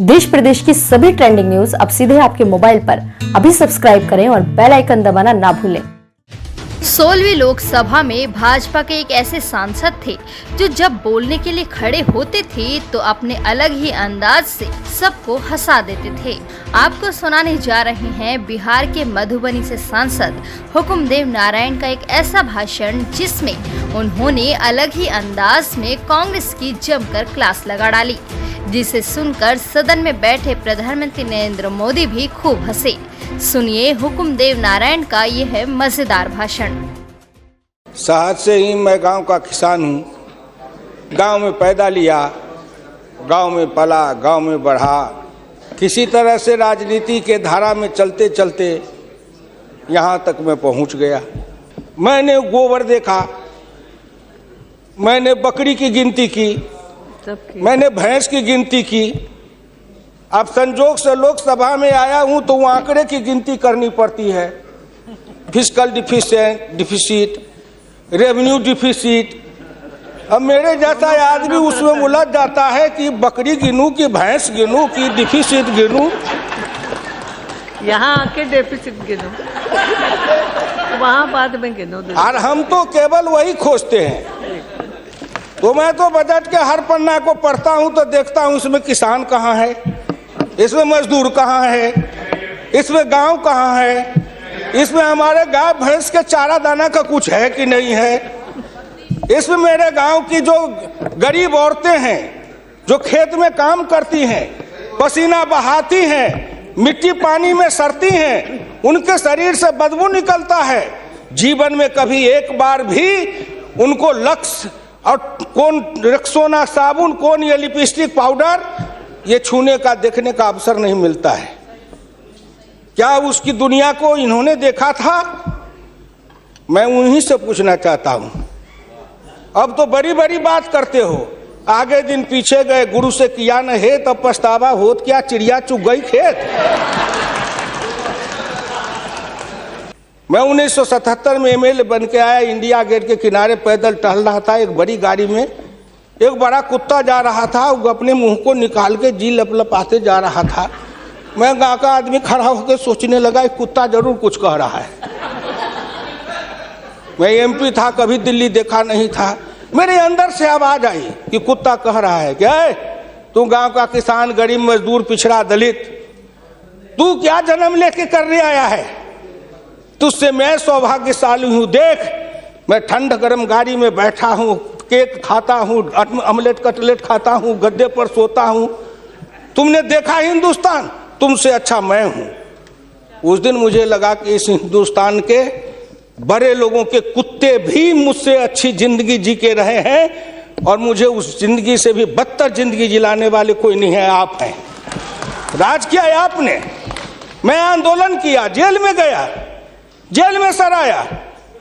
देश प्रदेश की सभी ट्रेंडिंग न्यूज अब सीधे आपके मोबाइल पर। अभी सब्सक्राइब करें और बेल आइकन दबाना ना भूलें। 16वीं लोकसभा में भाजपा के एक ऐसे सांसद थे जो जब बोलने के लिए खड़े होते थे तो अपने अलग ही अंदाज से सबको हंसा देते थे। आपको सुनाने जा रहे हैं बिहार के मधुबनी से सांसद हुकुमदेव नारायण का एक ऐसा भाषण जिसमें उन्होंने अलग ही अंदाज में कांग्रेस की जमकर क्लास लगा डाली, जिसे सुनकर सदन में बैठे प्रधानमंत्री नरेंद्र मोदी भी खूब हंसे। सुनिए हुकुमदेव नारायण का यह मजेदार भाषण। शहर से ही मैं गांव का किसान हूं। गांव में पैदा लिया, गांव में पला, गांव में बढ़ा। किसी तरह से राजनीति के धारा में चलते चलते यहां तक मैं पहुंच गया। मैंने गोबर देखा, मैंने बकरी की गिनती की, मैंने भैंस की गिनती की। अब संजोग से लोकसभा में आया हूं तो वो आंकड़े की गिनती करनी पड़ती है। Fiscal deficit, revenue deficit. अब मेरे जैसा आदमी उसमें उलझ जाता है कि बकरी गिनूं कि भैंस गिनूं कि डिफिसिट गिनूं। यहाँ आके डेफिसिट गिनो, वहाँ बाद में गिनो। और हम तो केवल वही खोजते हैं। तो मैं तो बजट के हर पन्ना को पढ़ता हूं तो देखता हूं इसमें किसान कहाँ है, इसमें मजदूर कहाँ है, इसमें गांव कहाँ है, इसमें हमारे गाय भैंस के चारा दाना का कुछ है कि नहीं है, इसमें मेरे गांव की जो गरीब औरतें हैं जो खेत में काम करती हैं, पसीना बहाती हैं, मिट्टी पानी में सड़ती हैं, उनके शरीर से बदबू निकलता है। जीवन में कभी एक बार भी उनको लक्स और कौन रेक्सोना साबुन, कौन ये लिपस्टिक पाउडर ये छूने का देखने का अवसर नहीं मिलता है। क्या उसकी दुनिया को इन्होंने देखा था? मैं उन्हीं से पूछना चाहता हूं। अब तो बड़ी बड़ी बात करते हो, आगे दिन पीछे गए, गुरु से किया न है तब पछतावा होत क्या, चिड़िया चुग गई खेत। मैं 1977 में एमएलए बन के आया। इंडिया गेट के किनारे पैदल टहल रहा था, एक बड़ी गाड़ी में एक बड़ा कुत्ता जा रहा था। वो अपने मुंह को निकाल के जी लपलपाते जा रहा था। मैं गांव का आदमी खड़ा होकर सोचने लगा कुत्ता जरूर कुछ कह रहा है। मैं एमपी था, कभी दिल्ली देखा नहीं था। मेरे अंदर से आवाज आई कि कुत्ता कह रहा है क्या है, तू गांव का किसान, गरीब, मजदूर, पिछड़ा, दलित, तू क्या जन्म लेके करने आया है? तुझसे मैं सौभाग्यशाली हूं। देख, मैं ठंड गर्म गाड़ी में बैठा हूं, केक खाता हूं, ऑमलेट कटलेट खाता हूं, गद्दे पर सोता हूं। तुमने देखा हिंदुस्तान, तुमसे अच्छा मैं हूं। उस दिन मुझे लगा कि इस हिंदुस्तान के बड़े लोगों के कुत्ते भी मुझसे अच्छी जिंदगी जी के रहे हैं और मुझे उस जिंदगी से भी बदतर जिंदगी जिलाने वाले कोई नहीं है, आप हैं। राज किया है आपने। मैं आंदोलन किया, जेल में गया, जेल में सर आया।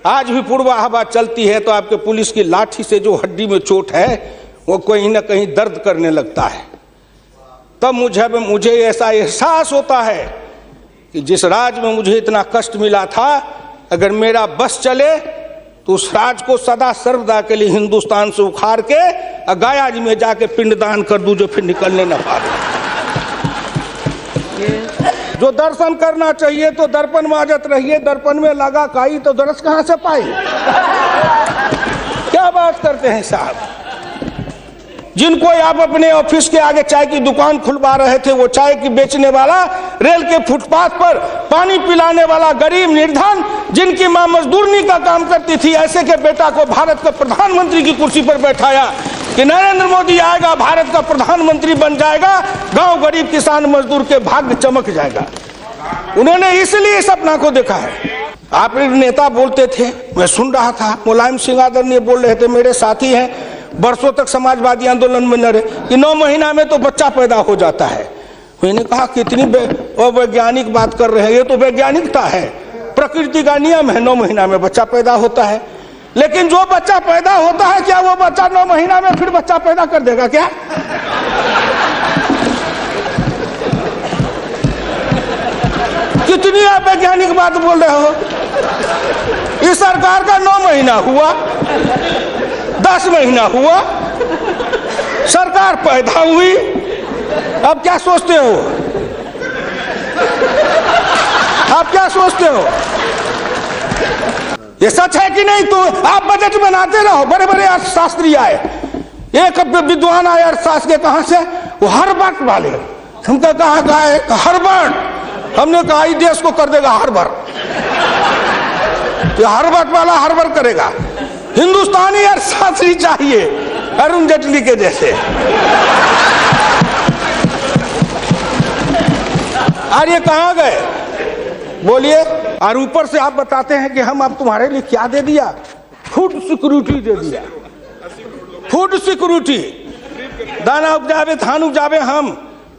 आज भी पूर्वा हवा चलती है तो आपके पुलिस की लाठी से जो हड्डी में चोट है वो कहीं ना कहीं दर्द करने लगता है। तब मुझे ऐसा एहसास होता है कि जिस राज में मुझे इतना कष्ट मिला था, अगर मेरा बस चले तो उस राज को सदा सर्वदा के लिए हिंदुस्तान से उखाड़ के गया जी में जाके पिंडदान कर दूं, जो फिर निकलने न पाए। जो दर्शन करना चाहिए तो दर्पण माजत रहिए, दर्पण में लगा काई तो दरस कहां से पाई। क्या बात करते हैं साहब। जिनको आप अपने ऑफिस के आगे चाय की दुकान खुलवा रहे थे, वो चाय की बेचने वाला, रेल के फुटपाथ पर पानी पिलाने वाला गरीब निर्धन, जिनकी मां मजदूरनी का काम करती थी, ऐसे के बेटा को भारत का प्रधानमंत्री की कुर्सी पर बैठाया कि नरेंद्र मोदी आएगा, भारत का प्रधानमंत्री बन जाएगा, गांव गरीब किसान मजदूर के भाग्य चमक जाएगा। उन्होंने इसलिए सपना को देखा है। आप नेता बोलते थे, मैं सुन रहा था, मुलायम सिंह आदरणीय बोल रहे थे, मेरे साथी हैं, बरसों तक समाजवादी आंदोलन में लड़े कि 9 महीना में तो बच्चा पैदा हो जाता है। मैंने कहा कितनी वैज्ञानिक बात कर रहे हैं, ये तो वैज्ञानिकता है, प्रकृति का नियम है, 9 महीना में बच्चा पैदा होता है। लेकिन जो बच्चा पैदा होता है, क्या वो बच्चा 9 महीना में फिर बच्चा पैदा कर देगा क्या? कितनी आप वैज्ञानिक बात बोल रहे हो। इस सरकार का 9 महीना हुआ, 10 महीना हुआ, सरकार पैदा हुई, अब क्या सोचते हो? आप क्या सोचते हो? ये सच है कि नहीं? तो आप बजट बनाते रहो। बड़े बड़े अर्थशास्त्री आए, एक विद्वान आए अर्थशास्त्र के, कहां से? वो हार्वर्ड वाले। हमका कहा है? हार्वर्ड। हमने कहा इस देश को कर देगा हार्वर्ड। ये हार्वर्ड वाला हार्वर्ड करेगा। हिंदुस्तानी अर्थशास्त्री चाहिए, अरुण जेटली के जैसे। और ये कहां गए? बोलिए। और ऊपर से आप बताते हैं कि हम अब तुम्हारे लिए क्या दे दिया? फूड सिक्योरिटी दे दिया। Food security. दाना उपजावे, धान उपजावे हम,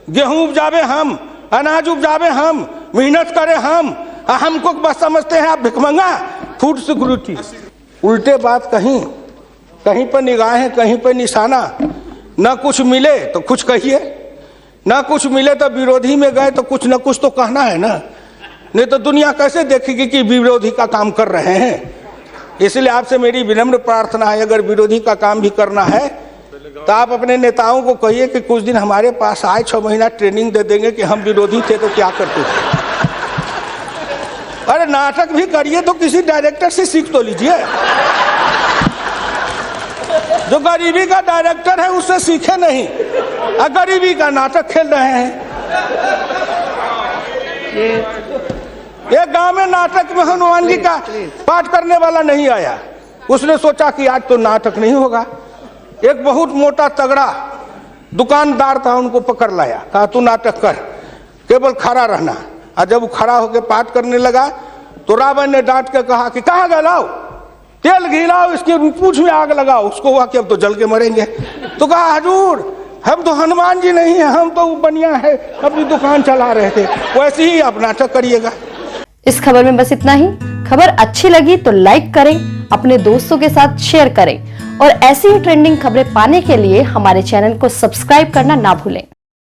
गेहूं उपजावे हम, अनाज उपजावे हम, मेहनत करे हम, हमको बस समझते हैं आप भिखमंगा। Food security. उल्टे बात कहीं कहीं पर निगाहें, कहीं पर निशाना। न कुछ मिले तो कुछ कहिए, न कुछ मिले तो विरोधी में गए तो कुछ न कुछ तो कहना है ना, नहीं तो दुनिया कैसे देखेगी कि विरोधी का काम कर रहे हैं। इसलिए आपसे मेरी विनम्र प्रार्थना है, अगर विरोधी का काम भी करना है तो आप अपने नेताओं को कहिए कि कुछ दिन हमारे पास आए, 6 महीना ट्रेनिंग दे देंगे कि हम विरोधी थे तो क्या करते थे। अरे नाटक भी करिए तो किसी डायरेक्टर से सीख तो लीजिए। जो गरीबी का डायरेक्टर है उससे सीखे नहीं, गरीबी का नाटक खेल रहे हैं। एक गांव में नाटक में हनुमान जी का पाठ करने वाला नहीं आया। उसने सोचा कि आज तो नाटक नहीं होगा। एक बहुत मोटा तगड़ा दुकानदार था, उनको पकड़ लाया, कहा तू नाटक कर, केवल खड़ा रहना। और जब वो खड़ा होकर पाठ करने लगा तो रावण ने डांट के कहा कि कहाँ गए, लाओ तेल घी लाओ, इसके पूंछ में आग लगाओ। उसको हुआ कि अब तो जल के मरेंगे। तो कहा हजूर हम तो हनुमान जी नहीं है, हम तो बनिया है, अपनी दुकान चला रहे थे। वैसे ही आप नाटक करिएगा। इस खबर में बस इतना ही। खबर अच्छी लगी तो लाइक करें, अपने दोस्तों के साथ शेयर करें और ऐसी ही ट्रेंडिंग खबरें पाने के लिए हमारे चैनल को सब्सक्राइब करना ना भूलें।